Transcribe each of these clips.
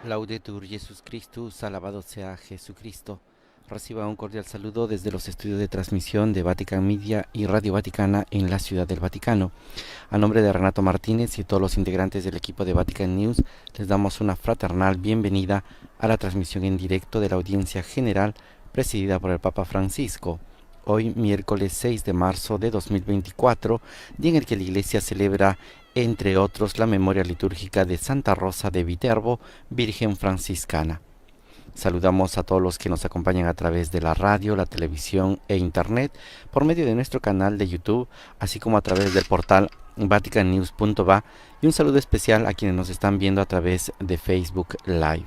Laudetur Jesus Christus, alabado sea Jesucristo. Reciba un cordial saludo desde los estudios de transmisión de Vatican Media y Radio Vaticana en la Ciudad del Vaticano. A nombre de Renato Martínez y todos los integrantes del equipo de Vatican News, les damos una fraternal bienvenida a la transmisión en directo de la audiencia general presidida por el Papa Francisco. Hoy, miércoles 6 de marzo de 2024, día en el que la Iglesia celebra, entre otros, la memoria litúrgica de Santa Rosa de Viterbo, Virgen Franciscana. Saludamos a todos los que nos acompañan a través de la radio, la televisión e internet, por medio de nuestro canal de YouTube, así como a través del portal vaticannews.va, y un saludo especial a quienes nos están viendo a través de Facebook Live.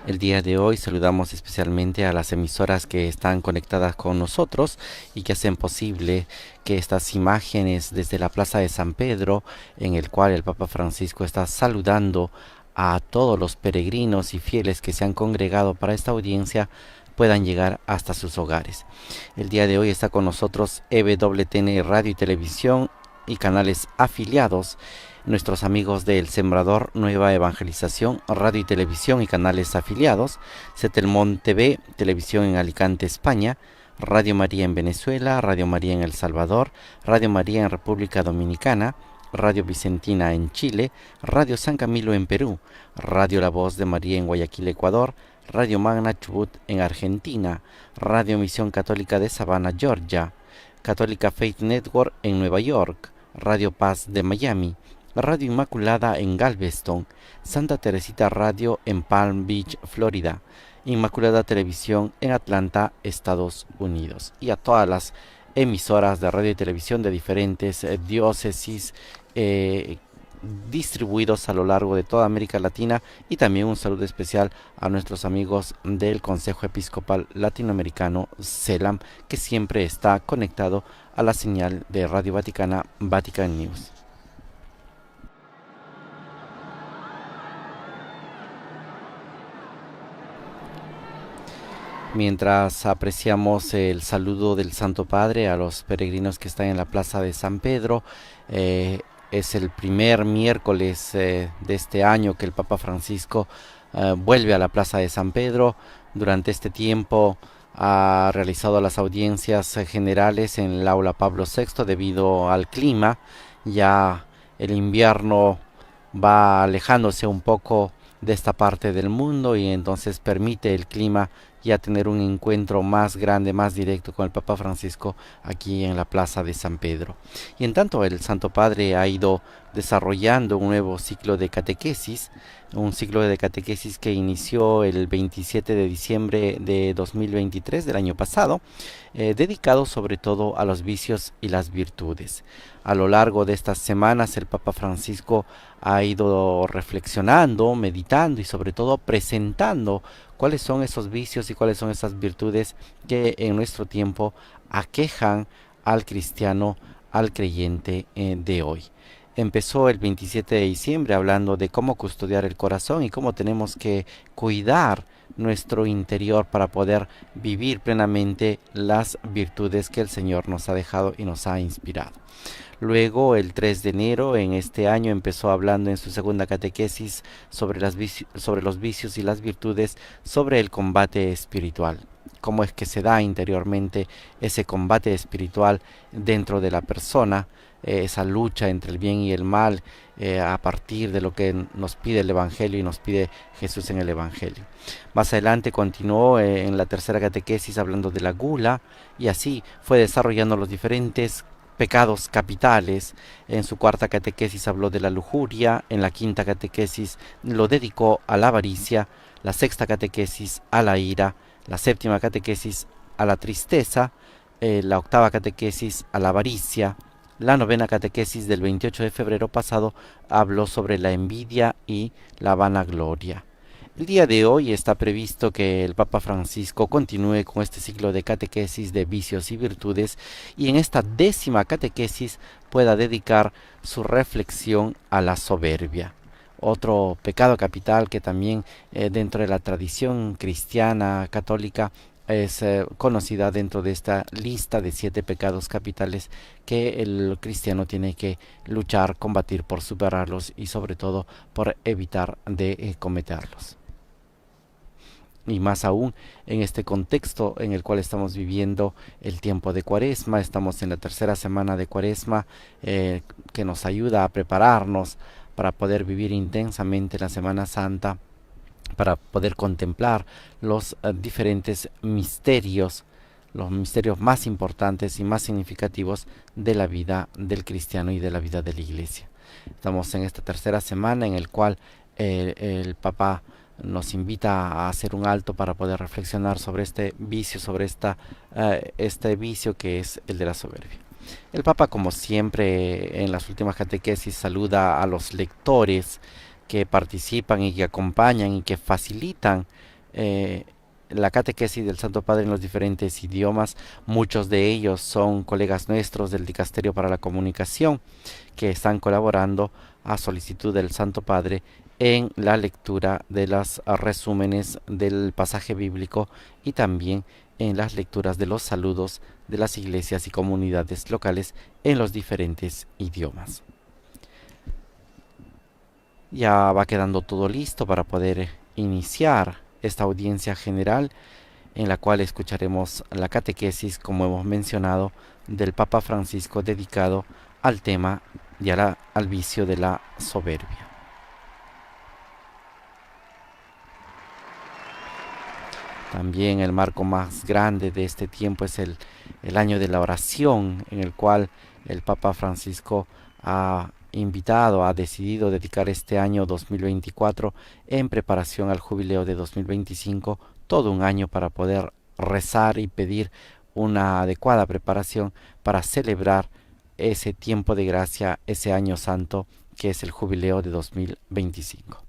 El día de hoy saludamos especialmente a las emisoras que están conectadas con nosotros y que hacen posible que estas imágenes desde la Plaza de San Pedro, en el cual el Papa Francisco está saludando a todos los peregrinos y fieles que se han congregado para esta audiencia, puedan llegar hasta sus hogares. El día de hoy está con nosotros EWTN Radio y Televisión y canales afiliados, nuestros amigos de El Sembrador, Nueva Evangelización, Radio y Televisión y canales afiliados, Setelmont TV, Televisión en Alicante, España, Radio María en Venezuela, Radio María en El Salvador, Radio María en República Dominicana, Radio Vicentina en Chile, Radio San Camilo en Perú, Radio La Voz de María en Guayaquil, Ecuador, Radio Magna Chubut en Argentina, Radio Misión Católica de Savannah, Georgia, Católica Faith Network en Nueva York, Radio Paz de Miami, Radio Inmaculada en Galveston, Santa Teresita Radio en Palm Beach, Florida, Inmaculada Televisión en Atlanta, Estados Unidos, y a todas las emisoras de radio y televisión de diferentes diócesis distribuidos a lo largo de toda América Latina, y también un saludo especial a nuestros amigos del Consejo Episcopal Latinoamericano, CELAM, que siempre está conectado a la señal de Radio Vaticana, Vatican News. Mientras apreciamos el saludo del Santo Padre a los peregrinos que están en la Plaza de San Pedro, es el primer miércoles de este año que el Papa Francisco vuelve a la Plaza de San Pedro. Durante este tiempo ha realizado las audiencias generales en el Aula Pablo VI debido al clima. Ya el invierno va alejándose un poco de esta parte del mundo y entonces permite el clima ya tener un encuentro más grande, más directo con el Papa Francisco aquí en la Plaza de San Pedro. Y en tanto el Santo Padre ha ido desarrollando un nuevo ciclo de catequesis, un ciclo de catequesis que inició el 27 de diciembre de 2023 del año pasado, dedicado sobre todo a los vicios y las virtudes. A lo largo de estas semanas el Papa Francisco ha ido reflexionando, meditando y sobre todo presentando cuáles son esos vicios y cuáles son esas virtudes que en nuestro tiempo aquejan al cristiano, al creyente de hoy. Empezó el 27 de diciembre hablando de cómo custodiar el corazón y cómo tenemos que cuidar nuestro interior para poder vivir plenamente las virtudes que el Señor nos ha dejado y nos ha inspirado. Luego, el 3 de enero en este año, empezó hablando en su segunda catequesis sobre los vicios y las virtudes, sobre el combate espiritual. Cómo es que se da interiormente ese combate espiritual dentro de la persona, esa lucha entre el bien y el mal, a partir de lo que nos pide el Evangelio y nos pide Jesús en el Evangelio. Más adelante continuó en la tercera catequesis hablando de la gula, y así fue desarrollando los diferentes pecados capitales. En su cuarta catequesis habló de la lujuria, en la quinta catequesis lo dedicó a la avaricia, la sexta catequesis a la ira, la séptima catequesis a la tristeza, la octava catequesis a la avaricia, la novena catequesis del 28 de febrero pasado habló sobre la envidia y la vanagloria. El día de hoy está previsto que el Papa Francisco continúe con este ciclo de catequesis de vicios y virtudes, y en esta 10ª catequesis pueda dedicar su reflexión a la soberbia. Otro pecado capital que también dentro de la tradición cristiana católica es conocida dentro de esta lista de 7 pecados capitales que el cristiano tiene que luchar, combatir por superarlos y sobre todo por evitar de cometerlos. Y más aún en este contexto en el cual estamos viviendo el tiempo de Cuaresma. Estamos en la tercera semana de Cuaresma, que nos ayuda a prepararnos para poder vivir intensamente la Semana Santa, para poder contemplar los diferentes misterios, los misterios más importantes y más significativos de la vida del cristiano y de la vida de la iglesia. Estamos en esta tercera semana en el cual el Papa nos invita a hacer un alto para poder reflexionar sobre este vicio, sobre este vicio que es el de la soberbia. El Papa, como siempre en las últimas catequesis, saluda a los lectores que participan y que acompañan y que facilitan la catequesis del Santo Padre en los diferentes idiomas. Muchos de ellos son colegas nuestros del Dicasterio para la Comunicación que están colaborando a solicitud del Santo Padre en la lectura de los resúmenes del pasaje bíblico y también en las lecturas de los saludos de las iglesias y comunidades locales en los diferentes idiomas. Ya va quedando todo listo para poder iniciar esta audiencia general en la cual escucharemos la catequesis, como hemos mencionado, del Papa Francisco dedicado al tema y al vicio de la soberbia. También el marco más grande de este tiempo es el año de la oración, en el cual el Papa Francisco ha decidido dedicar este año 2024 en preparación al jubileo de 2025, todo un año para poder rezar y pedir una adecuada preparación para celebrar ese tiempo de gracia, ese año santo que es el jubileo de 2025.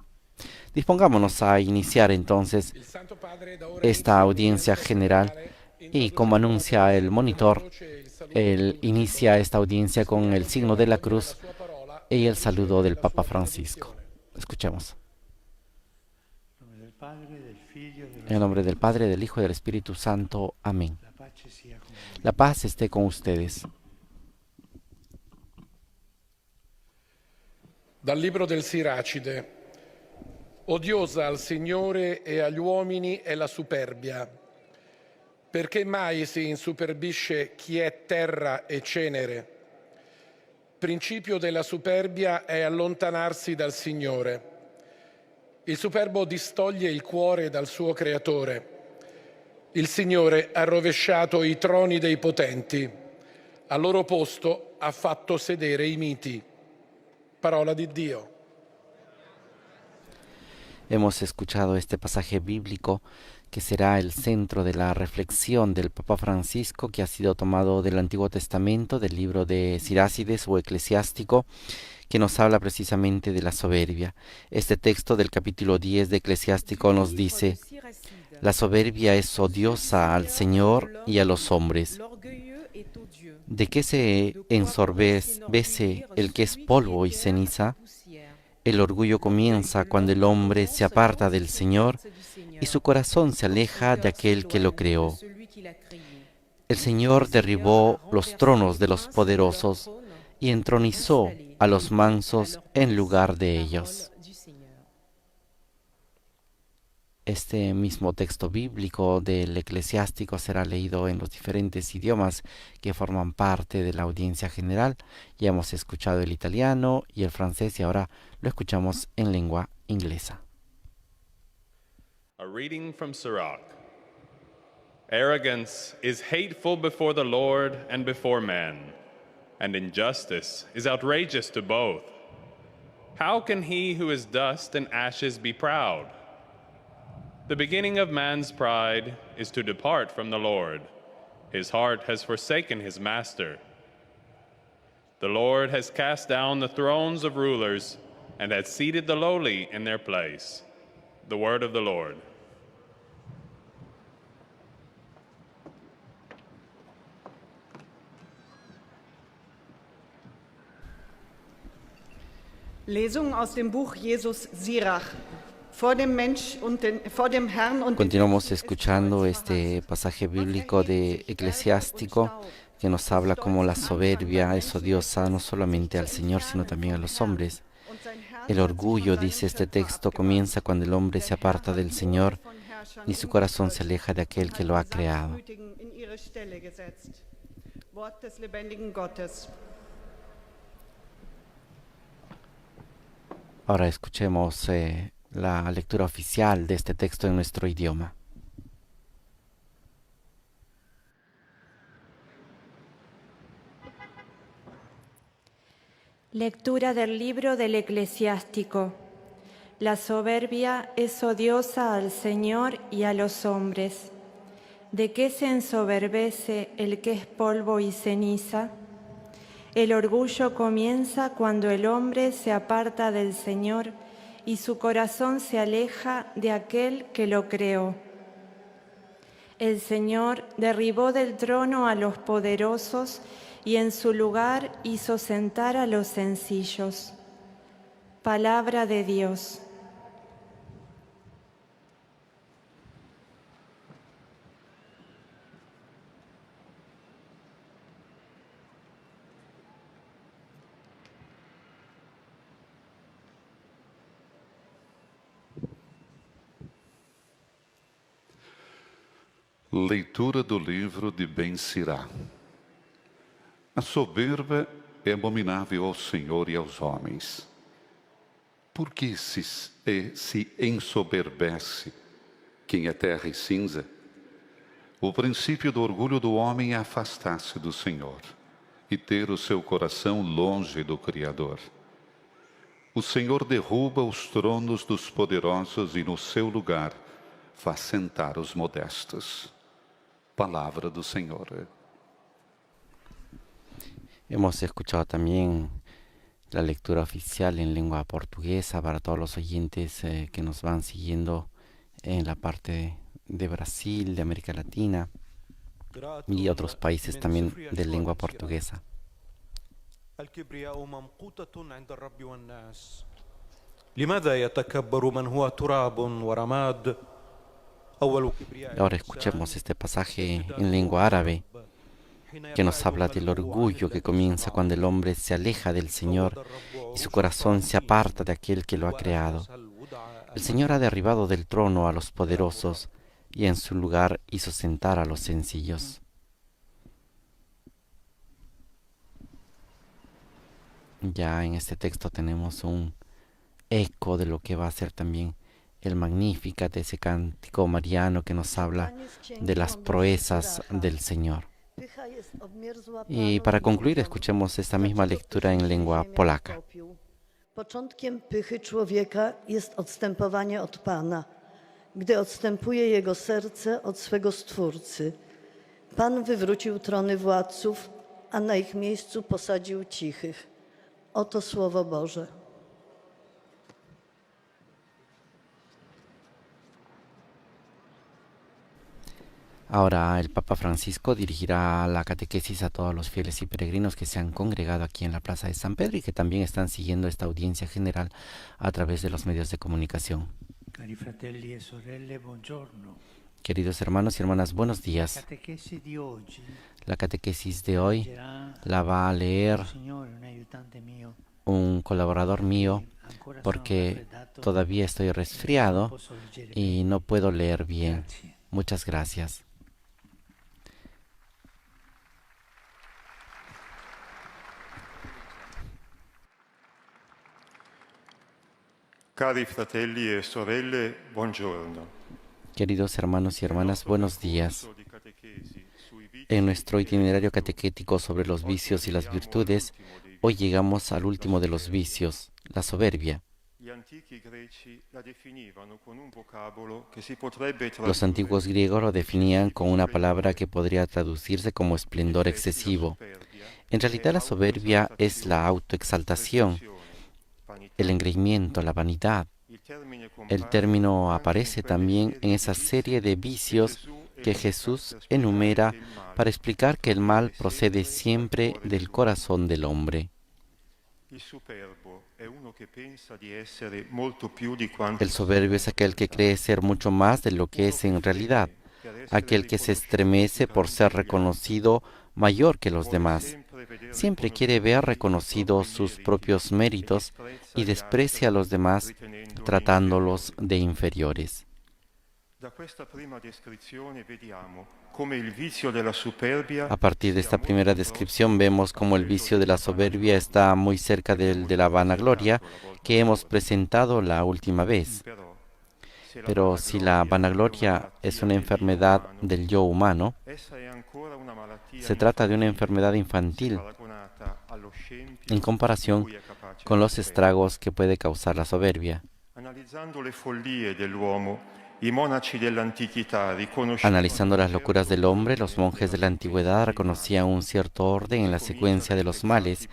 Dispongámonos a iniciar entonces esta audiencia general y como anuncia el monitor, él inicia esta audiencia con el signo de la cruz y el saludo del Papa Francisco. Escuchemos. En el nombre del Padre, del Hijo y del Espíritu Santo. Amén. La paz esté con ustedes. Dal libro del Siracide. Odiosa al Signore e agli uomini è la superbia. Perché mai si insuperbisce chi è terra e cenere? Principio della superbia è allontanarsi dal Signore. Il superbo distoglie il cuore dal suo creatore. Il Signore ha rovesciato i troni dei potenti. Al loro posto ha fatto sedere i miti. Parola di Dio. Hemos escuchado este pasaje bíblico que será el centro de la reflexión del Papa Francisco, que ha sido tomado del Antiguo Testamento, del libro de Sirácides o Eclesiástico, que nos habla precisamente de la soberbia. Este texto del capítulo 10 de Eclesiástico nos dice: la soberbia es odiosa al Señor y a los hombres. ¿De qué se ensorbece el que es polvo y ceniza? El orgullo comienza cuando el hombre se aparta del Señor y su corazón se aleja de aquel que lo creó. El Señor derribó los tronos de los poderosos y entronizó a los mansos en lugar de ellos. Este mismo texto bíblico del Eclesiástico será leído en los diferentes idiomas que forman parte de la audiencia general. Ya hemos escuchado el italiano y el francés y ahora lo escuchamos en lengua inglesa. A reading from Sirach. Arrogance is hateful before the Lord and before man, and injustice is outrageous to both. How can he who is dust and ashes be proud? The beginning of man's pride is to depart from the Lord. His heart has forsaken his master. The Lord has cast down the thrones of rulers and has seated the lowly in their place. The word of the Lord. Lesung aus dem Buch Jesus Sirach. Continuamos escuchando este pasaje bíblico de Eclesiástico que nos habla cómo la soberbia es odiosa no solamente al Señor, sino también a los hombres. El orgullo, dice este texto, comienza cuando el hombre se aparta del Señor y su corazón se aleja de aquel que lo ha creado. Ahora escuchemos la lectura oficial de este texto en nuestro idioma. Lectura del libro del Eclesiástico. La soberbia es odiosa al Señor y a los hombres. ¿De qué se ensoberbece el que es polvo y ceniza? El orgullo comienza cuando el hombre se aparta del Señor y su corazón se aleja de aquel que lo creó. El Señor derribó del trono a los poderosos y en su lugar hizo sentar a los sencillos. Palabra de Dios. Leitura do livro de Ben-Sirá. A soberba é abominável ao Senhor e aos homens. Por que se ensoberbece quem é terra e cinza? O princípio do orgulho do homem é afastar-se do Senhor e ter o seu coração longe do Criador. O Senhor derruba os tronos dos poderosos e no seu lugar faz sentar os modestos. Palabra do Señor. Hemos escuchado también la lectura oficial en lengua portuguesa para todos los oyentes que nos van siguiendo en la parte de Brasil, de América Latina y otros países también de lengua portuguesa. Ahora escuchemos este pasaje en lengua árabe que nos habla del orgullo que comienza cuando el hombre se aleja del Señor y su corazón se aparta de aquel que lo ha creado. El Señor ha derribado del trono a los poderosos y en su lugar hizo sentar a los sencillos. Ya en este texto tenemos un eco de lo que va a ser también el Magnificat, ese cántico mariano que nos habla de las proezas del Señor. Y para concluir, escuchemos esta misma lectura en lengua polaca. Początkiem pychy człowieka jest odstępowanie od Pana, gdy odstępuje jego serce od swego Stwórcy. Pan wywrócił trony władców, a na ich miejscu posadził cichych. Oto Słowo Boże. Ahora el Papa Francisco dirigirá la catequesis a todos los fieles y peregrinos que se han congregado aquí en la Plaza de San Pedro y que también están siguiendo esta audiencia general a través de los medios de comunicación. Cari fratelli e sorelle, buongiorno. Queridos hermanos y hermanas, buenos días. La catequesis de hoy la va a leer un colaborador mío porque todavía estoy resfriado y no puedo leer bien. Muchas gracias. Cari fratelli e sorelle, buongiorno. Queridos hermanos y hermanas, buenos días. En nuestro itinerario catequético sobre los vicios y las virtudes, hoy llegamos al último de los vicios, la soberbia. Los antiguos griegos lo definían con una palabra que podría traducirse como esplendor excesivo. En realidad la soberbia es la autoexaltación, el engreimiento, la vanidad. El término aparece también en esa serie de vicios que Jesús enumera para explicar que el mal procede siempre del corazón del hombre. El soberbio es aquel que cree ser mucho más de lo que es en realidad, aquel que se estremece por ser reconocido mayor que los demás. Siempre quiere ver reconocidos sus propios méritos y desprecia a los demás tratándolos de inferiores. A partir de esta primera descripción vemos cómo el vicio de la soberbia está muy cerca del de la vanagloria que hemos presentado la última vez. Pero si la vanagloria es una enfermedad del yo humano, se trata de una enfermedad infantil en comparación con los estragos que puede causar la soberbia. Analizando las locuras del hombre, los monjes de la antigüedad reconocían un cierto orden en la secuencia de los males.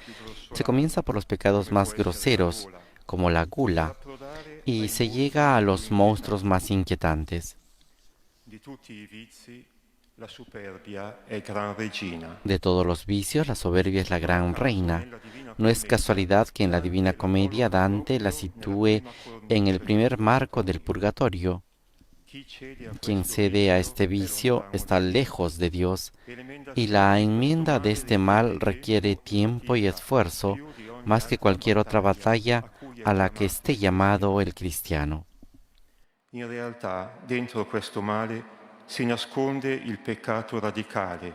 Se comienza por los pecados más groseros, como la gula, y se llega a los monstruos más inquietantes. De todos los vicios, la soberbia es la gran reina. No es casualidad que en la Divina Comedia Dante la sitúe en el primer marco del purgatorio. Quien cede a este vicio está lejos de Dios, y la enmienda de este mal requiere tiempo y esfuerzo más que cualquier otra batalla a la que esté llamado el cristiano. In realtà, dentro questo male si nasconde il peccato radicale,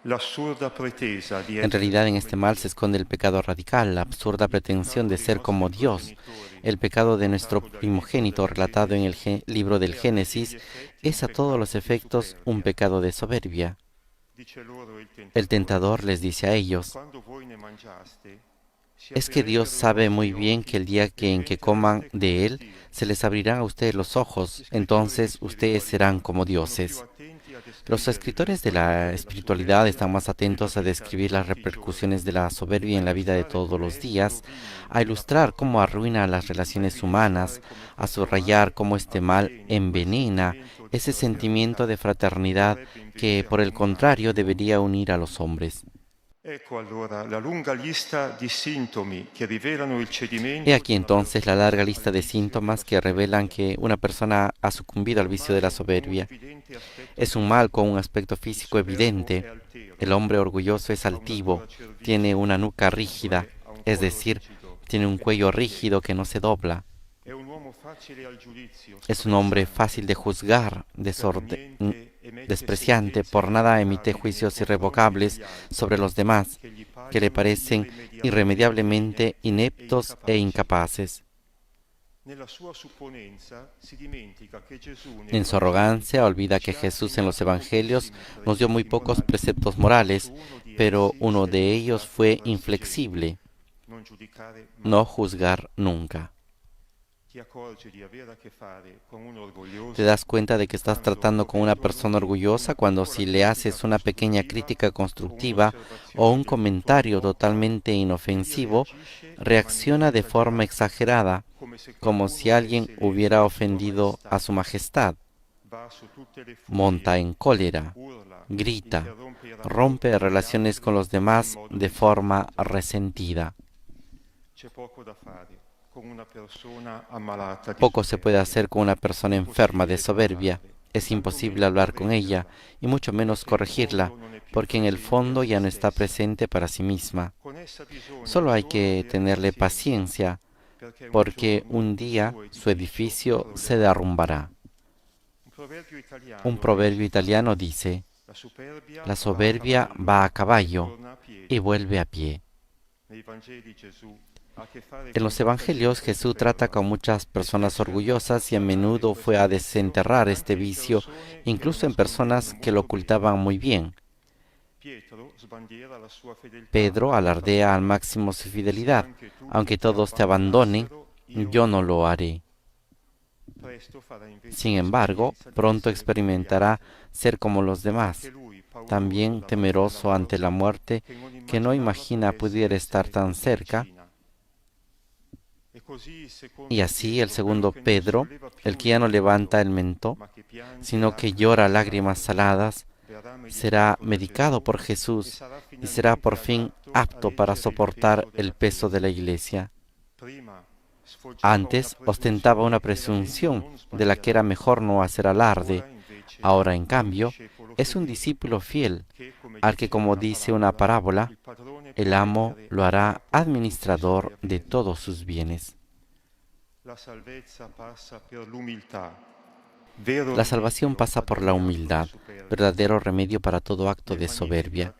l'assurda pretesa di En realidad, en este mal se esconde el pecado radical, la absurda pretensión de ser como Dios. El pecado de nuestro primogénito, relatado en el libro del Génesis, es a todos los efectos un pecado de soberbia. El tentador les dice a ellos: es que Dios sabe muy bien que el día en que coman de él, se les abrirán a ustedes los ojos, entonces ustedes serán como dioses. Los escritores de la espiritualidad están más atentos a describir las repercusiones de la soberbia en la vida de todos los días, a ilustrar cómo arruina las relaciones humanas, a subrayar cómo este mal envenena ese sentimiento de fraternidad que, por el contrario, debería unir a los hombres. He aquí entonces la larga lista de síntomas que revelan que una persona ha sucumbido al vicio de la soberbia. Es un mal con un aspecto físico evidente. El hombre orgulloso es altivo, tiene una nuca rígida, es decir, tiene un cuello rígido que no se dobla. Es un hombre fácil de juzgar, despreciante, por nada emite juicios irrevocables sobre los demás, que le parecen irremediablemente ineptos e incapaces. En su arrogancia olvida que Jesús en los Evangelios nos dio muy pocos preceptos morales, pero uno de ellos fue inflexible: no juzgar nunca. Te das cuenta de que estás tratando con una persona orgullosa cuando si le haces una pequeña crítica constructiva o un comentario totalmente inofensivo, reacciona de forma exagerada, como si alguien hubiera ofendido a su majestad. Monta en cólera, grita, rompe relaciones con los demás de forma resentida. Poco se puede hacer con una persona enferma de soberbia. Es imposible hablar con ella, y mucho menos corregirla, porque en el fondo ya no está presente para sí misma. Solo hay que tenerle paciencia, porque un día su edificio se derrumbará. Un proverbio italiano dice: la soberbia va a caballo y vuelve a pie. En los Evangelios, Jesús trata con muchas personas orgullosas y a menudo fue a desenterrar este vicio, incluso en personas que lo ocultaban muy bien. Pedro alardea al máximo su fidelidad: aunque todos te abandonen, yo no lo haré. Sin embargo, pronto experimentará ser como los demás, también temeroso ante la muerte que no imagina pudiera estar tan cerca. Y así el segundo Pedro, el que ya no levanta el mento, sino que llora lágrimas saladas, será medicado por Jesús y será por fin apto para soportar el peso de la Iglesia. Antes ostentaba una presunción de la que era mejor no hacer alarde. Ahora, en cambio, es un discípulo fiel, al que, como dice una parábola, el amo lo hará administrador de todos sus bienes. La salvación pasa por la humildad, verdadero remedio para todo acto de soberbia.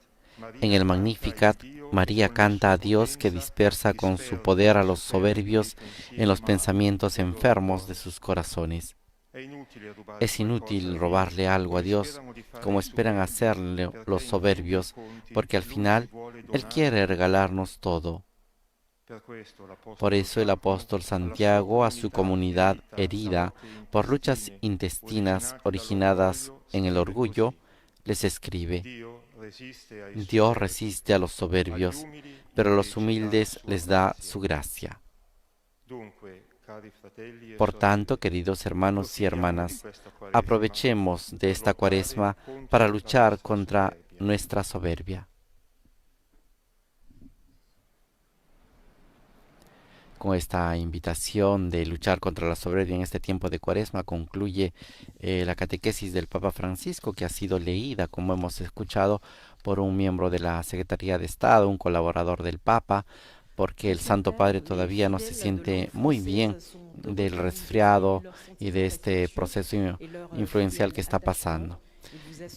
En el Magnificat, María canta a Dios que dispersa con su poder a los soberbios en los pensamientos enfermos de sus corazones. Es inútil robarle algo a Dios, como esperan hacerle los soberbios, porque al final Él quiere regalarnos todo. Por eso el apóstol Santiago, a su comunidad herida por luchas intestinas originadas en el orgullo, les escribe: Dios resiste a los soberbios, pero a los humildes les da su gracia. Por tanto, queridos hermanos y hermanas, aprovechemos de esta Cuaresma para luchar contra nuestra soberbia. Con esta invitación de luchar contra la soberbia en este tiempo de Cuaresma concluye la catequesis del Papa Francisco, que ha sido leída, como hemos escuchado, por un miembro de la Secretaría de Estado, un colaborador del Papa, porque el Santo Padre todavía no se siente muy bien del resfriado y de este proceso influencial que está pasando.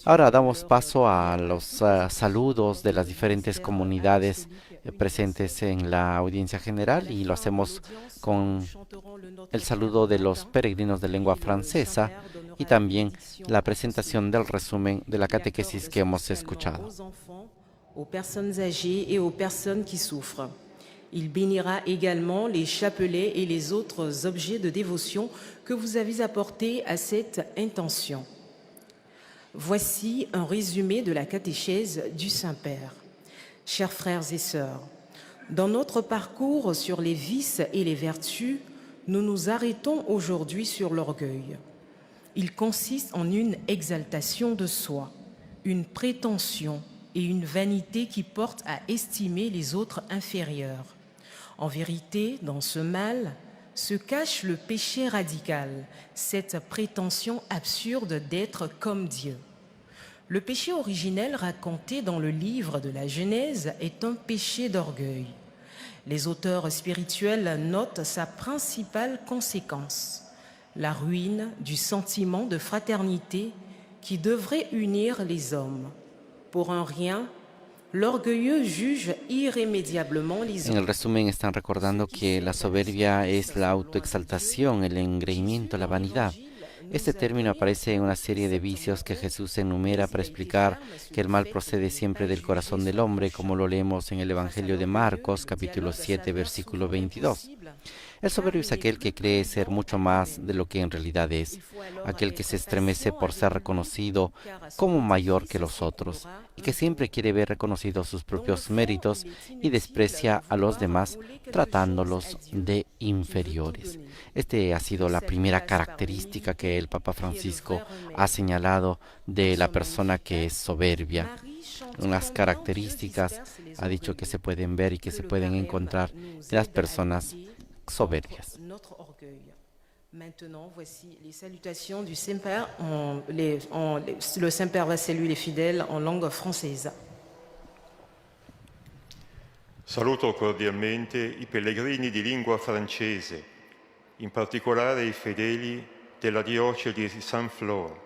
Ahora damos paso a los saludos de las diferentes comunidades presentes en la audiencia general, y lo hacemos con el saludo de los peregrinos de lengua francesa y también la presentación del resumen de la catequesis que hemos escuchado. Aux personnes âgées et aux personnes qui souffrent. Il bénira également les chapelets et les autres objets de dévotion que vous avez apportés à cette intention. Voici un résumé de la catéchèse du Saint-Père. Chers frères et sœurs, dans notre parcours sur les vices et les vertus, nous nous arrêtons aujourd'hui sur l'orgueil. Il consiste en une exaltation de soi, une prétention et une vanité qui portent à estimer les autres inférieurs. En vérité, dans ce mal se cache le péché radical, cette prétention absurde d'être comme Dieu. Le péché originel raconté dans le livre de la Genèse est un péché d'orgueil. Les auteurs spirituels notent sa principale conséquence, la ruine du sentiment de fraternité qui devrait unir les hommes. Por un rien, l'orgueilleux juge irrémédiablement les En el resumen están recordando que la soberbia es la autoexaltación, el engreimiento, la vanidad. Este término aparece en una serie de vicios que Jesús enumera para explicar que el mal procede siempre del corazón del hombre, como lo leemos en el Evangelio de Marcos, capítulo 7, versículo 22. El soberbio es aquel que cree ser mucho más de lo que en realidad es, aquel que se estremece por ser reconocido como mayor que los otros y que siempre quiere ver reconocidos sus propios méritos y desprecia a los demás tratándolos de inferiores. Este ha sido la primera característica que el Papa Francisco ha señalado de la persona que es soberbia. Unas características ha dicho que se pueden ver y que se pueden encontrar en las personas soberbias. Maintenant, voici les salutations du Saint-Père. Le Saint-Père va saluer les fidèles en langue française. Saluto cordialmente i pellegrini di lingua francese, in particolare i fedeli della diocesi di Saint-Flour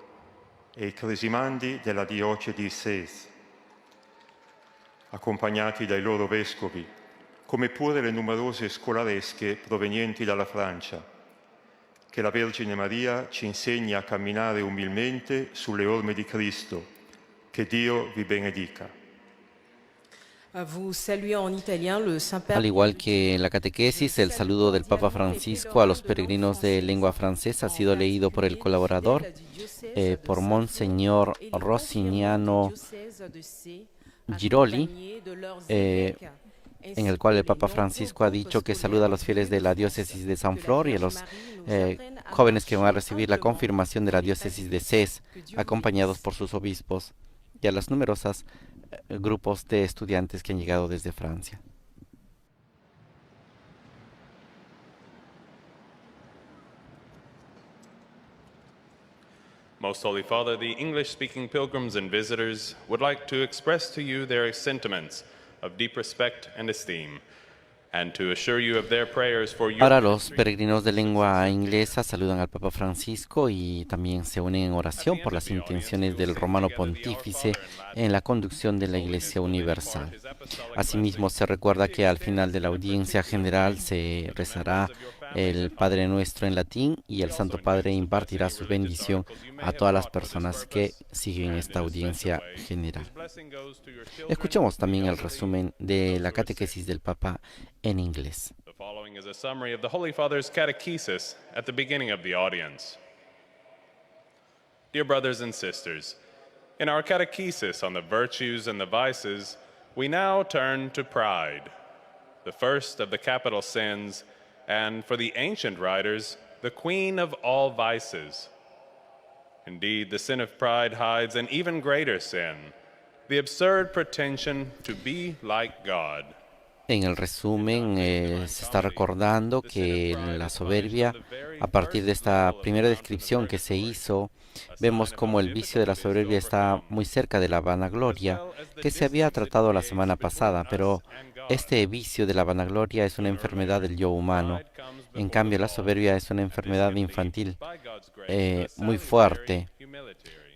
e i cresimandi della diocesi di Sées, accompagnati dai loro vescovi, come pure le numerose scolaresche provenienti dalla Francia. Che la Vergine Maria ci insegni a camminare umilmente sulle orme di Cristo. Che Dio vi benedica. Al igual que la catequesis, el saludo del Papa Francisco a los peregrinos de lengua francesa ha sido leído por el colaborador, por Monseñor Rossiniano Giroli, en el cual el Papa Francisco ha dicho que saluda a los fieles de la diócesis de Saint-Flour y a los jóvenes que van a recibir la confirmación de la diócesis de Sées, acompañados por sus obispos, y a los numerosos grupos de estudiantes que han llegado desde Francia. Most Holy Father, the English-speaking pilgrims and visitors would like to express to you their sentiments of deep respect and esteem, and to assure you of their prayers for your Ahora los peregrinos de lengua inglesa saludan al Papa Francisco y también se unen en oración por las intenciones del Romano Pontífice en la conducción de la Iglesia Universal. Asimismo, se recuerda que al final de la audiencia general se rezará el Padre Nuestro en latín y el Santo Padre impartirá su bendición a todas las personas que siguen esta audiencia general. Escuchemos también el resumen de la catequesis del Papa en inglés. The following is a summary of the Holy Father's catechesis at the beginning of the audience. Dear brothers and sisters, in our catechesis on the virtues and the vices, we now turn to pride, the first of the capital sins, and for the ancient writers, the queen of all vices. Indeed, the sin of pride hides an even greater sin, the absurd pretension to be like God. En el resumen se está recordando que la soberbia, a partir de esta primera descripción que se hizo, vemos como el vicio de la soberbia está muy cerca de la vanagloria, que se había tratado la semana pasada, pero este vicio de la vanagloria es una enfermedad del yo humano. En cambio, la soberbia es una enfermedad infantil muy fuerte.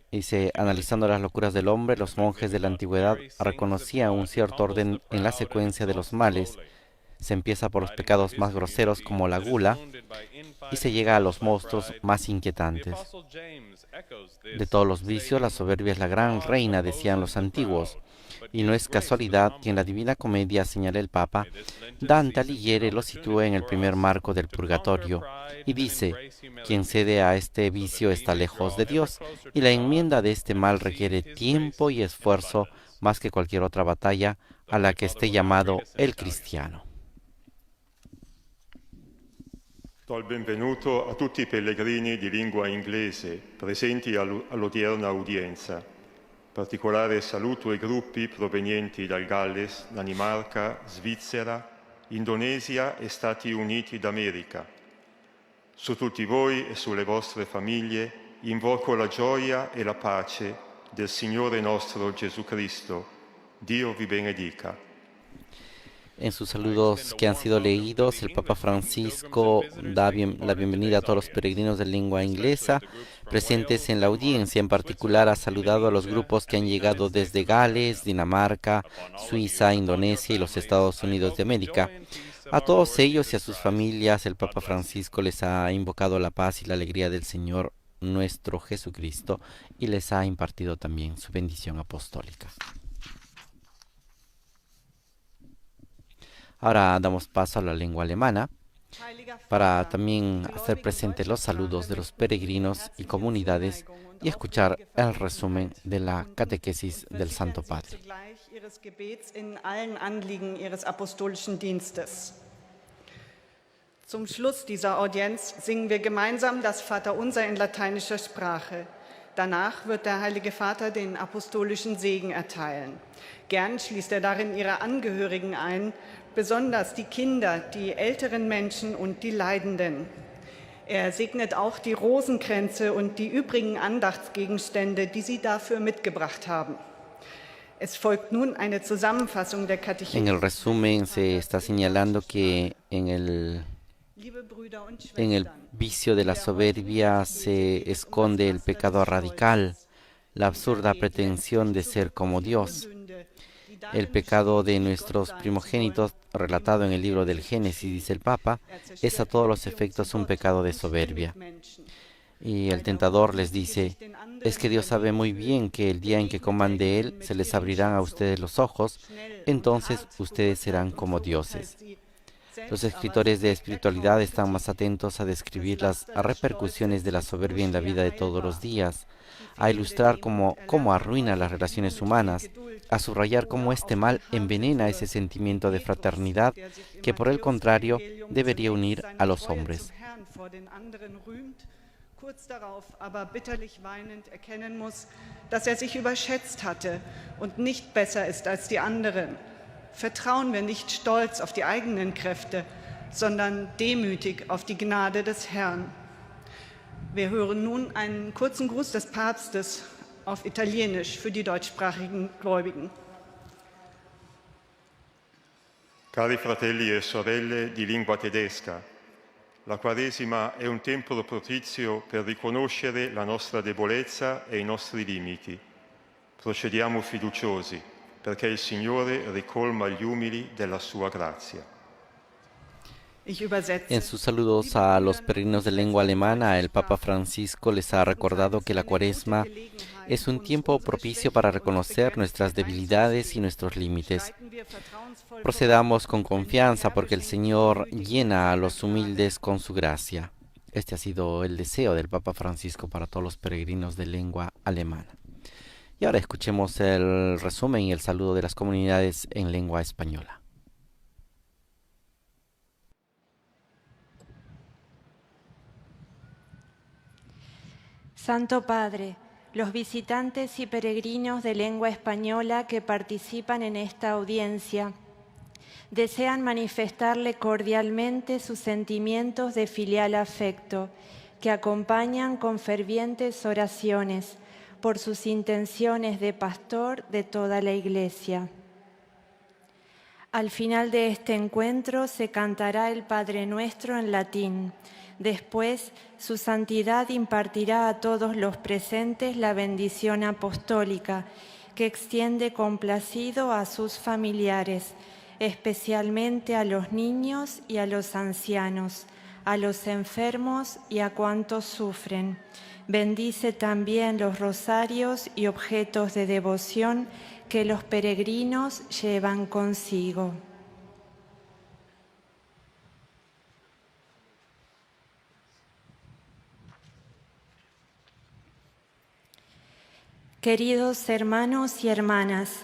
Dice, analizando las locuras del hombre, los monjes de la antigüedad reconocían un cierto orden en la secuencia de los males. Se empieza por los pecados más groseros como la gula y se llega a los monstruos más inquietantes. De todos los vicios, la soberbia es la gran reina, decían los antiguos. Y no es casualidad que en la Divina Comedia, señala el Papa, Dante Alighieri lo sitúa en el primer marco del purgatorio y dice, quien cede a este vicio está lejos de Dios y la enmienda de este mal requiere tiempo y esfuerzo más que cualquier otra batalla a la que esté llamado el cristiano. Do il benvenuto a tutti i pellegrini di lingua inglese presenti all'odierna udienza. Particolare saluto ai gruppi provenienti dal Galles, Danimarca, Svizzera, Indonesia e Stati Uniti d'America. Su tutti voi e sulle vostre famiglie invoco la gioia e la pace del Signore nostro Gesù Cristo. Dio vi benedica. En sus saludos que han sido leídos, el Papa Francisco da la bienvenida a todos los peregrinos de lengua inglesa presentes en la audiencia. En particular, ha saludado a los grupos que han llegado desde Gales, Dinamarca, Suiza, Indonesia y los Estados Unidos de América. A todos ellos y a sus familias, el Papa Francisco les ha invocado la paz y la alegría del Señor nuestro Jesucristo y les ha impartido también su bendición apostólica. Ahora damos paso a la lengua alemana para también hacer presentes los saludos de los peregrinos y comunidades y escuchar el resumen de la catequesis del Santo Padre. Zum Schluss dieser Audienz singen wir gemeinsam das Vaterunser in lateinischer Sprache. Danach wird der Heilige Vater den apostolischen Segen erteilen. Gern schließt er darin ihre Angehörigen ein, besonders die Kinder, die älteren Menschen und die Leidenden. Er segnet auch die Rosenkränze und die übrigen Andachtsgegenstände, die sie dafür mitgebracht haben. Es folgt nun eine Zusammenfassung der Katechese. En el resumen se está señalando que en el vicio de la soberbia se esconde el pecado radical, la absurda pretensión de ser como Dios. El pecado de nuestros primogénitos, relatado en el libro del Génesis, dice el Papa, es a todos los efectos un pecado de soberbia. Y el tentador les dice, es que Dios sabe muy bien que el día en que coman de él se les abrirán a ustedes los ojos, entonces ustedes serán como dioses. Los escritores de espiritualidad están más atentos a describir las repercusiones de la soberbia en la vida de todos los días, a ilustrar cómo arruina las relaciones humanas, a subrayar cómo este mal envenena ese sentimiento de fraternidad que por el contrario debería unir a los hombres. Kurz darauf aber bitterlich weinend erkennen muss, dass sich überschätzt hatte und nicht besser ist als die anderen. Vertrauen wir nicht stolz auf die eigenen Kräfte, sondern demütig auf die Gnade des Herrn. Wir hören nun einen kurzen Gruß des Papstes auf Italienisch für die deutschsprachigen Gläubigen. Cari fratelli e sorelle di lingua tedesca, la Quaresima è un tempo propizio per riconoscere la nostra debolezza e i nostri limiti. Procediamo fiduciosi, perché il Signore ricolma gli umili della sua grazia. En sus saludos a los peregrinos de lengua alemana, el Papa Francisco les ha recordado que la Cuaresma es un tiempo propicio para reconocer nuestras debilidades y nuestros límites. Procedamos con confianza porque el Señor llena a los humildes con su gracia. Este ha sido el deseo del Papa Francisco para todos los peregrinos de lengua alemana. Y ahora escuchemos el resumen y el saludo de las comunidades en lengua española. Santo Padre, los visitantes y peregrinos de lengua española que participan en esta audiencia desean manifestarle cordialmente sus sentimientos de filial afecto, que acompañan con fervientes oraciones por sus intenciones de pastor de toda la Iglesia. Al final de este encuentro se cantará el Padre Nuestro en latín. Después, su santidad impartirá a todos los presentes la bendición apostólica, que extiende complacido a sus familiares, especialmente a los niños y a los ancianos, a los enfermos y a cuantos sufren. Bendice también los rosarios y objetos de devoción que los peregrinos llevan consigo. Queridos hermanos y hermanas,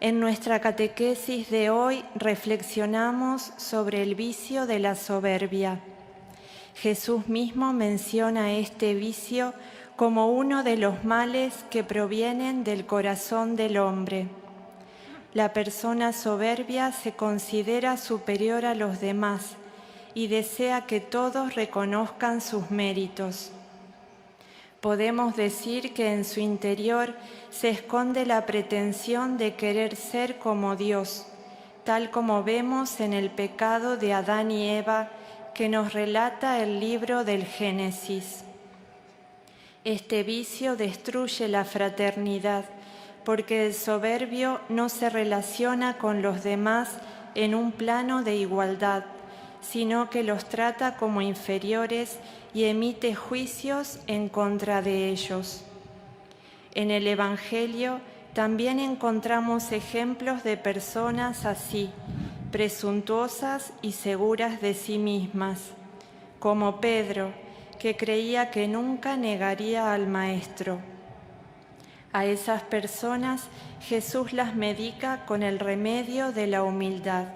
en nuestra catequesis de hoy reflexionamos sobre el vicio de la soberbia. Jesús mismo menciona este vicio como uno de los males que provienen del corazón del hombre. La persona soberbia se considera superior a los demás y desea que todos reconozcan sus méritos. Podemos decir que en su interior se esconde la pretensión de querer ser como Dios, tal como vemos en el pecado de Adán y Eva que nos relata el libro del Génesis. Este vicio destruye la fraternidad, porque el soberbio no se relaciona con los demás en un plano de igualdad, sino que los trata como inferiores y emite juicios en contra de ellos. En el Evangelio también encontramos ejemplos de personas así, presuntuosas y seguras de sí mismas, como Pedro, que creía que nunca negaría al Maestro. A esas personas Jesús las medica con el remedio de la humildad.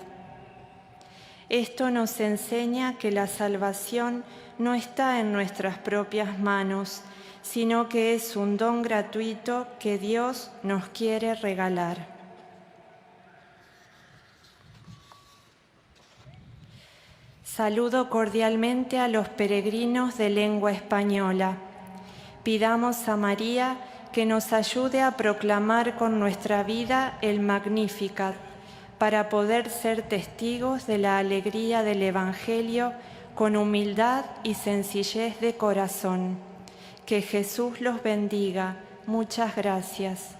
Esto nos enseña que la salvación no está en nuestras propias manos, sino que es un don gratuito que Dios nos quiere regalar. Saludo cordialmente a los peregrinos de lengua española. Pidamos a María que nos ayude a proclamar con nuestra vida el Magnificat, para poder ser testigos de la alegría del Evangelio con humildad y sencillez de corazón. Que Jesús los bendiga. Muchas gracias.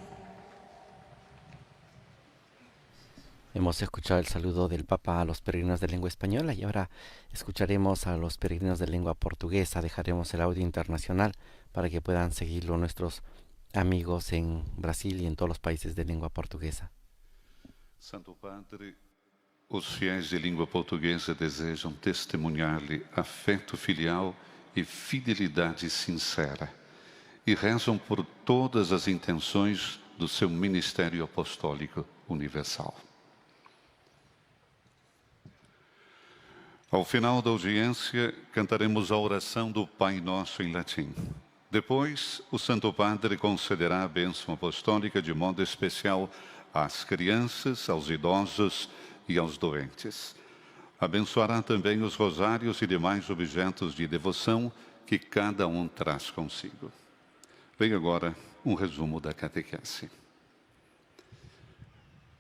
Hemos escuchado el saludo del Papa a los peregrinos de lengua española y ahora escucharemos a los peregrinos de lengua portuguesa. Dejaremos el audio internacional para que puedan seguirlo nuestros amigos en Brasil y en todos los países de lengua portuguesa. Santo Padre, os fiéis de língua portuguesa desejam testemunhar-lhe afeto filial e fidelidade sincera, e rezam por todas as intenções do seu ministério apostólico universal. Ao final da audiência, cantaremos a oração do Pai Nosso em latim. Depois, o Santo Padre concederá a bênção apostólica de modo especial às crianças, aos idosos e aos doentes. Abençoará também os rosários e demais objetos de devoção que cada traz consigo. Vem agora resumo da catequese.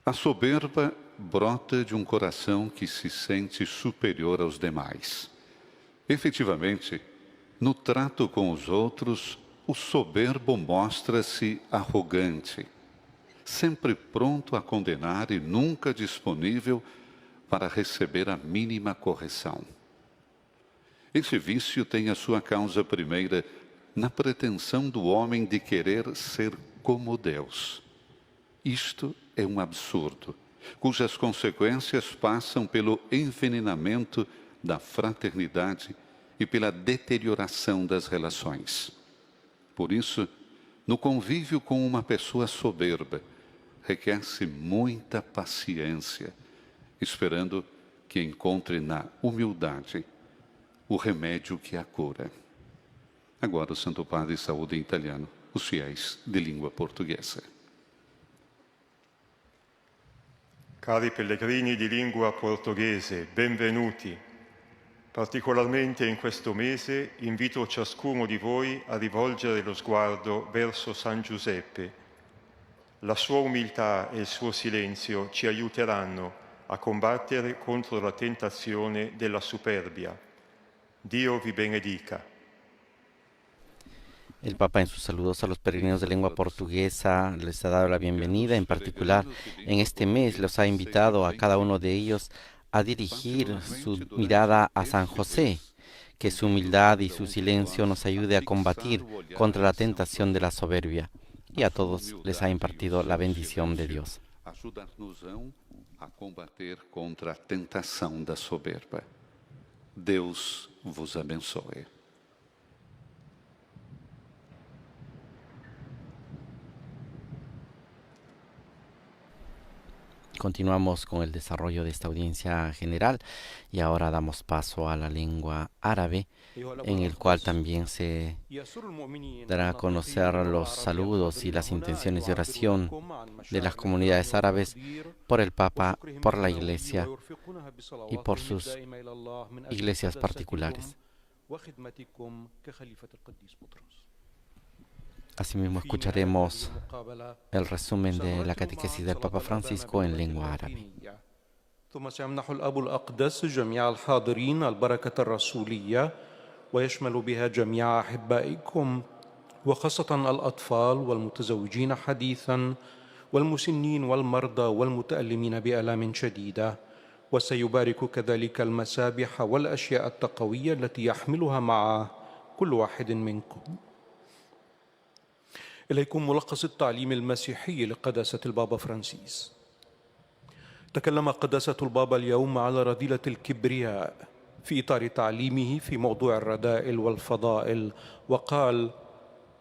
A soberba brota de coração que se sente superior aos demais. Efetivamente, no trato com os outros, o soberbo mostra-se arrogante, sempre pronto a condenar e nunca disponível para receber a mínima correção. Esse vício tem a sua causa primeira na pretensão do homem de querer ser como Deus. Isto é absurdo, cujas consequências passam pelo envenenamento da fraternidade e pela deterioração das relações. Por isso, no convívio com uma pessoa soberba, requer-se muita paciência, esperando que encontre na humildade o remédio que a cura. Agora o Santo Padre saúda em italiano os fiéis de língua portuguesa. Cari pellegrini di lingua portoghese, benvenuti. Particolarmente in questo mese invito ciascuno di voi a rivolgere lo sguardo verso San Giuseppe. La sua umiltà e il suo silenzio ci aiuteranno a combattere contro la tentazione della superbia. Dio vi benedica. El Papa en sus saludos a los peregrinos de lengua portuguesa les ha dado la bienvenida. En particular, en este mes los ha invitado a cada uno de ellos a dirigir su mirada a San José, que su humildad y su silencio nos ayude a combatir contra la tentación de la soberbia. Y a todos les ha impartido la bendición de Dios. Ajudar-nos a combater contra a tentação da soberba. Deus vos abençoe. Continuamos con el desarrollo de esta audiencia general y ahora damos paso a la lengua árabe, en el cual también se dará a conocer los saludos y las intenciones de oración de las comunidades árabes por el Papa, por la Iglesia y por sus iglesias particulares. Asimismo escucharemos el resumen de la catequesis del Papa Francisco en lengua árabe. ثم سيمنح الأب الأقدس جميع الحاضرين البركة الرسولية ويشمل بها جميع أحبائكم وخاصة الأطفال والمتزوجين حديثا والمسنين والمرضى والمتألمين بآلام شديدة وسيبارك كذلك المسابح والأشياء التقوية التي يحملها معه كل واحد منكم. إليكم ملخص التعليم المسيحي لقداسة البابا فرانسيس. تكلم قداسة البابا اليوم على رذيلة الكبرياء في إطار تعليمه في موضوع الرذائل والفضائل، وقال: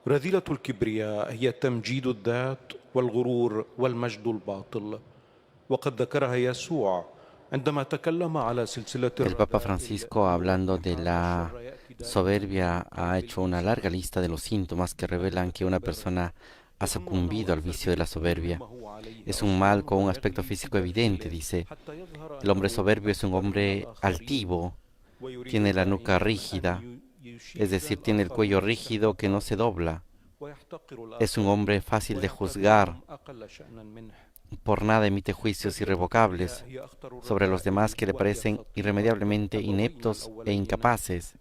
رذيلة الكبرياء هي تمجيد الذات والغرور والمجد الباطل، وقد ذكرها يسوع عندما تكلم على سلسلة El Papa Francisco, hablando de la soberbia, ha hecho una larga lista de los síntomas que revelan que una persona ha sucumbido al vicio de la soberbia. Es un mal con un aspecto físico evidente, dice. El hombre soberbio es un hombre altivo, tiene la nuca rígida, es decir, tiene el cuello rígido que no se dobla. Es un hombre fácil de juzgar, por nada emite juicios irrevocables sobre los demás que le parecen irremediablemente ineptos e incapaces.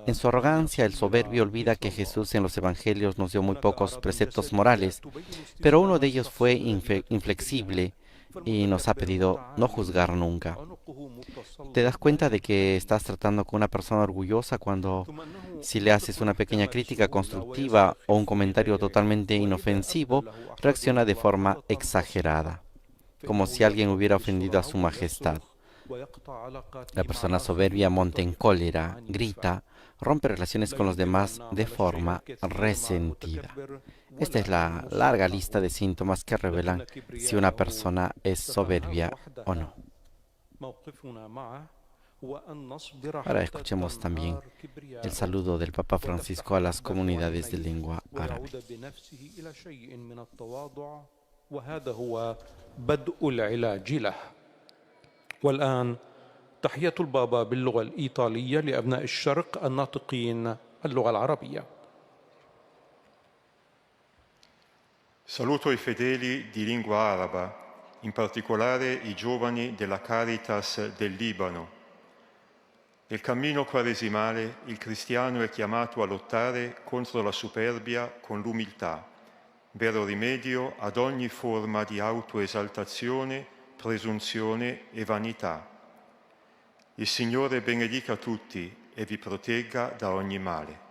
En su arrogancia, el soberbio olvida que Jesús en los evangelios nos dio muy pocos preceptos morales, pero uno de ellos fue inflexible y nos ha pedido no juzgar nunca. ¿Te das cuenta de que estás tratando con una persona orgullosa cuando, si le haces una pequeña crítica constructiva o un comentario totalmente inofensivo, reacciona de forma exagerada, como si alguien hubiera ofendido a su majestad? La persona soberbia monta en cólera, grita, rompe relaciones con los demás de forma resentida. Esta es la larga lista de síntomas que revelan si una persona es soberbia o no. Ahora escuchemos también el saludo del Papa Francisco a las comunidades de lengua árabe. والآن تحية البابا باللغة الإيطالية لأبناء الشرق الناطقين اللغة العربية. Saluto i fedeli di lingua araba, in particolare i giovani della Caritas del Libano. Nel cammino quaresimale il cristiano è chiamato a lottare contro la superbia con l'umiltà, vero rimedio ad ogni forma di autoesaltazione, presunzione e vanità. Il Signore benedica tutti e vi protegga da ogni male.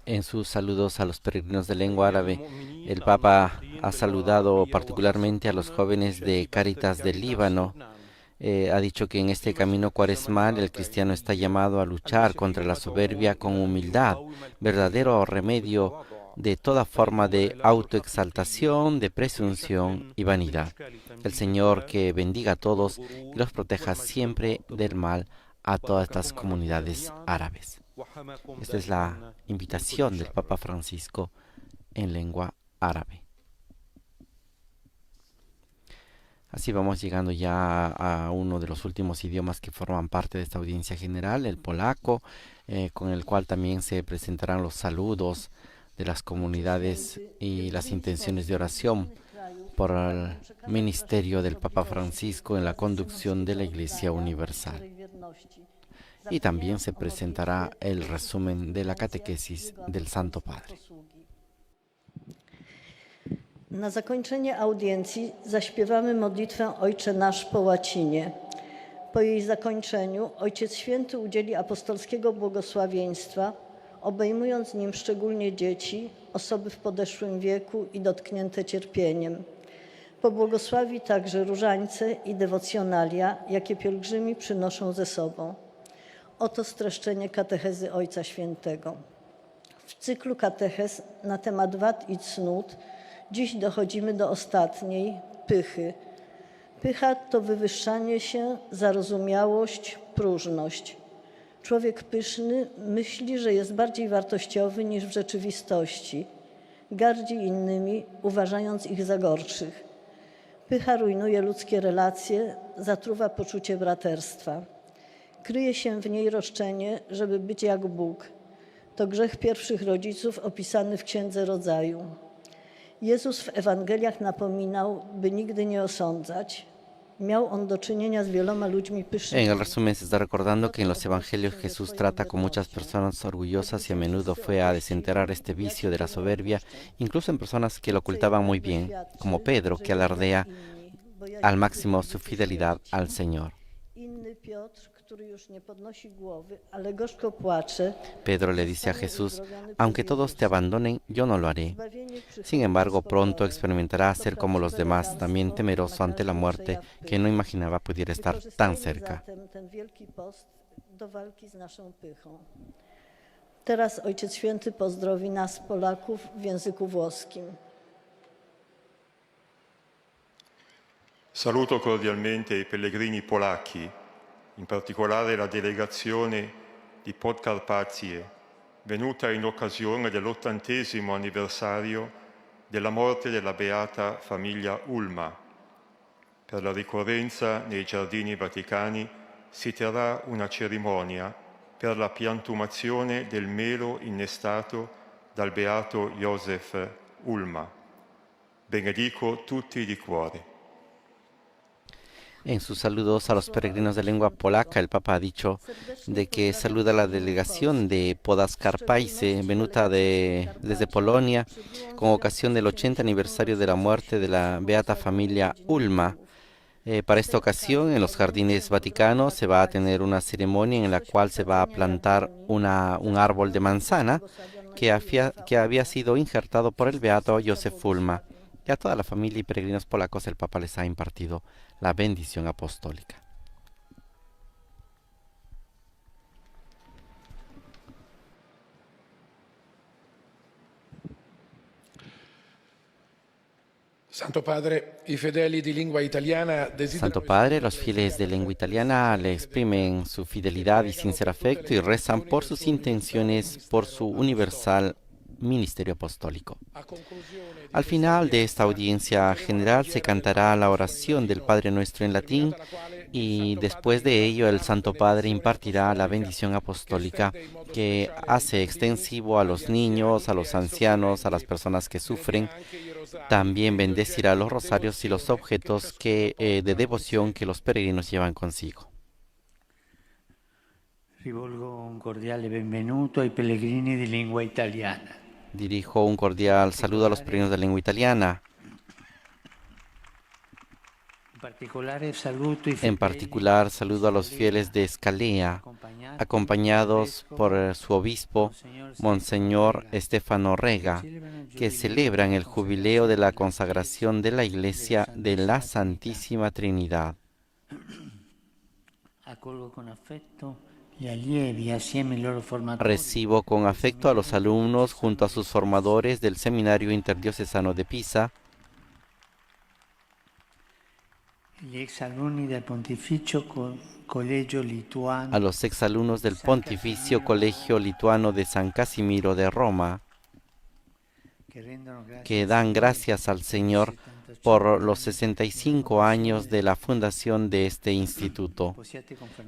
En sus saludos a los peregrinos de lengua árabe, el Papa ha saludado particularmente a los jóvenes de Cáritas del Líbano. Ha dicho que en este camino cuaresmal el cristiano está llamado a luchar contra la soberbia con humildad, verdadero remedio de toda forma de autoexaltación, de presunción y vanidad. El Señor que bendiga a todos y los proteja siempre del mal a todas estas comunidades árabes. Esta es la invitación del Papa Francisco en lengua árabe. Así vamos llegando ya a uno de los últimos idiomas que forman parte de esta audiencia general, el polaco, con el cual también se presentarán los saludos de las comunidades y las intenciones de oración por el ministerio del Papa Francisco en la conducción de la Iglesia Universal. Y también se presentará el resumen de la catequesis del Santo Padre. Na zakończenie audiencji zaśpiewamy modlitwę Ojcze Nasz po łacinie. Po jej zakończeniu Ojciec Święty udzieli apostolskiego błogosławieństwa, obejmując nim szczególnie dzieci, osoby w podeszłym wieku i dotknięte cierpieniem. Pobłogosławi także różańce i dewocjonalia, jakie pielgrzymi przynoszą ze sobą. Oto streszczenie katechezy Ojca Świętego. W cyklu katechez na temat wad i cnót dziś dochodzimy do ostatniej, pychy. Pycha to wywyższanie się, zarozumiałość, próżność. Człowiek pyszny myśli, że jest bardziej wartościowy niż w rzeczywistości. Gardzi innymi, uważając ich za gorszych. Pycha rujnuje ludzkie relacje, zatruwa poczucie braterstwa. Kryje się w niej roszczenie, żeby być jak Bóg. To grzech pierwszych rodziców opisany w Księdze Rodzaju. Jezus w Ewangeliach napominał, by nigdy nie osądzać. Miał on do czynienia z wieloma ludźmi pysznymi. En el resumen se está recordando que en los evangelios Jesús trata con muchas personas orgullosas y a menudo fue a desenterrar este vicio de la soberbia, incluso en personas que lo ocultaban muy bien, como Pedro, que alardea al máximo su fidelidad al Señor. Pedro le dice a Jesús, aunque todos te abandonen, yo no lo haré. Sin embargo, pronto experimentará ser como los demás, también temeroso ante la muerte, que no imaginaba pudiera estar tan cerca. Teraz Ojciec Święty pozdrowi nas, Polaków, w języku włoskim. Saluto cordialmente i pellegrini polacchi, in particolare la delegazione di Podkarpacie, venuta in occasione dell'80° anniversario della morte della beata famiglia Ulma. Per la ricorrenza nei giardini vaticani si terrà una cerimonia per la piantumazione del melo innestato dal beato Josef Ulma. Benedico tutti di cuore. En sus saludos a los peregrinos de lengua polaca, el Papa ha dicho de que saluda a la delegación de Podkarpacie, venuta desde Polonia, con ocasión del 80 aniversario de la muerte de la beata familia Ulma. Para esta ocasión, en los jardines vaticanos, se va a tener una ceremonia en la cual se va a plantar un árbol de manzana que había sido injertado por el beato Josef Ulma. Y a toda la familia y peregrinos polacos el Papa les ha impartido la bendición apostólica. Santo Padre, los fieles de lengua italiana Santo Padre, los fieles de lengua italiana le exprimen su fidelidad y sincero afecto y rezan por sus intenciones, por su universal ministerio apostólico. Al final de esta audiencia general se cantará la oración del Padre Nuestro en latín, Y después de ello el Santo Padre impartirá la bendición apostólica que hace extensivo a los niños, a los ancianos, a las personas que sufren. También bendecirá los rosarios y los objetos de devoción que los peregrinos llevan consigo. Rivolgo un cordiale benvenuto ai pellegrini di lingua italiana. Dirijo un cordial saludo a los peregrinos de lengua italiana. En particular, saludo a los fieles de Scalea, acompañados por su obispo, Monseñor Stefano Rega, que celebran el jubileo de la consagración de la Iglesia de la Santísima Trinidad. Recibo con afecto a los alumnos junto a sus formadores del Seminario Interdiocesano de Pisa, a los exalumnos del Pontificio Colegio Lituano de San Casimiro de Roma, que dan gracias al Señor por los 65 años de la fundación de este instituto.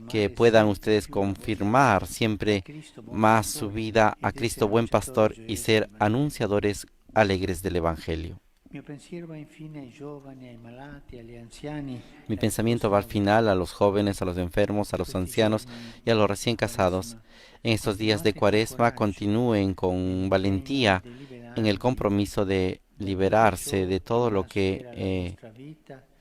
Que puedan ustedes confirmar siempre más su vida a Cristo Buen Pastor y ser anunciadores alegres del Evangelio. Mi pensamiento va al final a los jóvenes, a los enfermos, a los ancianos y a los recién casados. En estos días de Cuaresma continúen con valentía en el compromiso de liberarse de todo lo que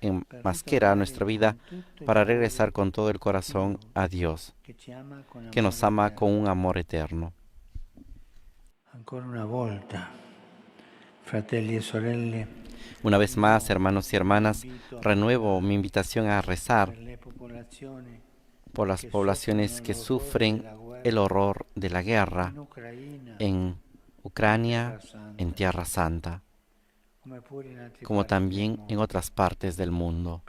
enmascara nuestra vida para regresar con todo el corazón a Dios, que nos ama con un amor eterno. Una vez más, hermanos y hermanas, renuevo mi invitación a rezar por las poblaciones que sufren el horror de la guerra en Ucrania, en Tierra Santa, como también en otras partes del mundo.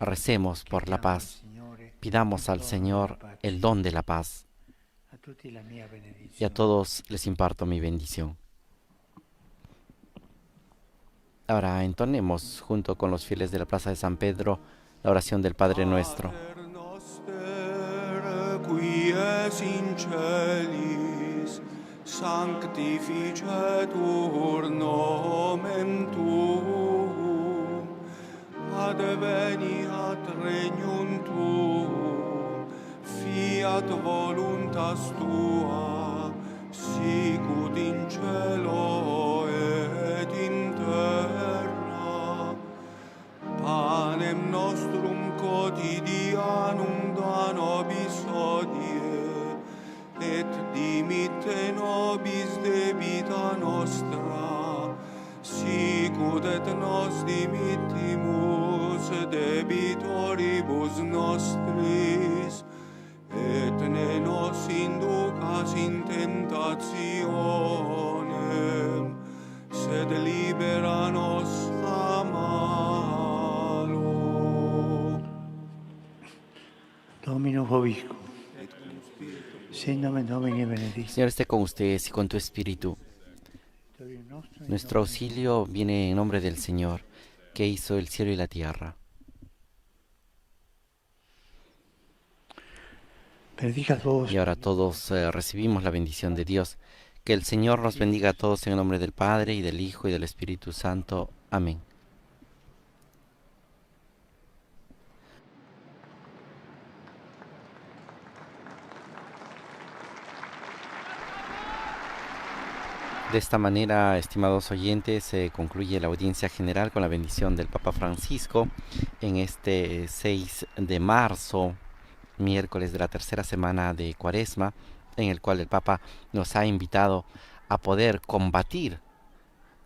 Recemos por la paz, pidamos al Señor el don de la paz, y a todos les imparto mi bendición. Ahora entonemos junto con los fieles de la Plaza de San Pedro la oración del Padre Nuestro. Sanctificetur nomen tuum, adveniat regnum tuum, fiat voluntas tua, sicut in cielo et in terra. Panem nostrum quotidianum da nobis hodie, et dimitte nobis debita nostra, sicut et nos dimittimus debitoribus nostris, et ne nos inducas in tentationem, sed libera nos a malo. Dominus vobiscum. Señor esté con ustedes y con tu espíritu. Nuestro auxilio viene en nombre del Señor, que hizo el cielo y la tierra. Y ahora todos recibimos la bendición de Dios. Que el Señor nos bendiga a todos en el nombre del Padre, y del Hijo, y del Espíritu Santo. Amén. De esta manera, estimados oyentes, se concluye la audiencia general con la bendición del Papa Francisco en este 6 de marzo, miércoles de la tercera semana de Cuaresma, en el cual el Papa nos ha invitado a poder combatir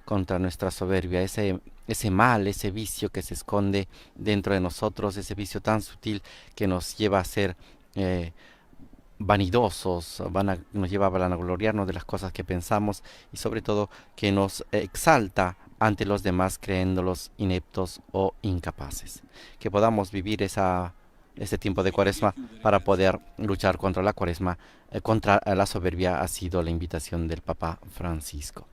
contra nuestra soberbia, ese mal, ese vicio que se esconde dentro de nosotros, ese vicio tan sutil que nos lleva a ser vanidosos, nos lleva a vanagloriarnos de las cosas que pensamos y sobre todo que nos exalta ante los demás creyéndolos ineptos o incapaces. Que podamos vivir este tiempo de Cuaresma para poder luchar contra la Cuaresma, contra la soberbia ha sido la invitación del Papa Francisco.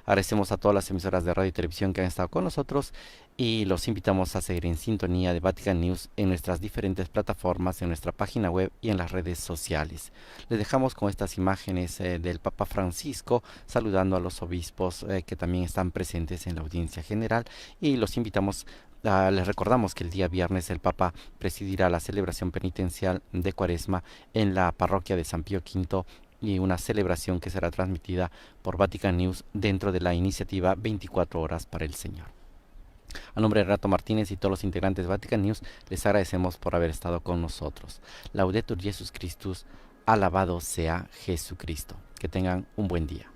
Agradecemos a todas las emisoras de radio y televisión que han estado con nosotros y los invitamos a seguir en sintonía de Vatican News en nuestras diferentes plataformas, en nuestra página web y en las redes sociales. Les dejamos con estas imágenes del Papa Francisco saludando a los obispos que también están presentes en la audiencia general, y los invitamos. Les recordamos que el día viernes el Papa presidirá la celebración penitencial de Cuaresma en la parroquia de San Pío V, y una celebración que será transmitida por Vatican News dentro de la iniciativa 24 horas para el Señor. A nombre de Renato Martínez y todos los integrantes de Vatican News, les agradecemos por haber estado con nosotros. Laudetur Jesus Christus, alabado sea Jesucristo. Que tengan un buen día.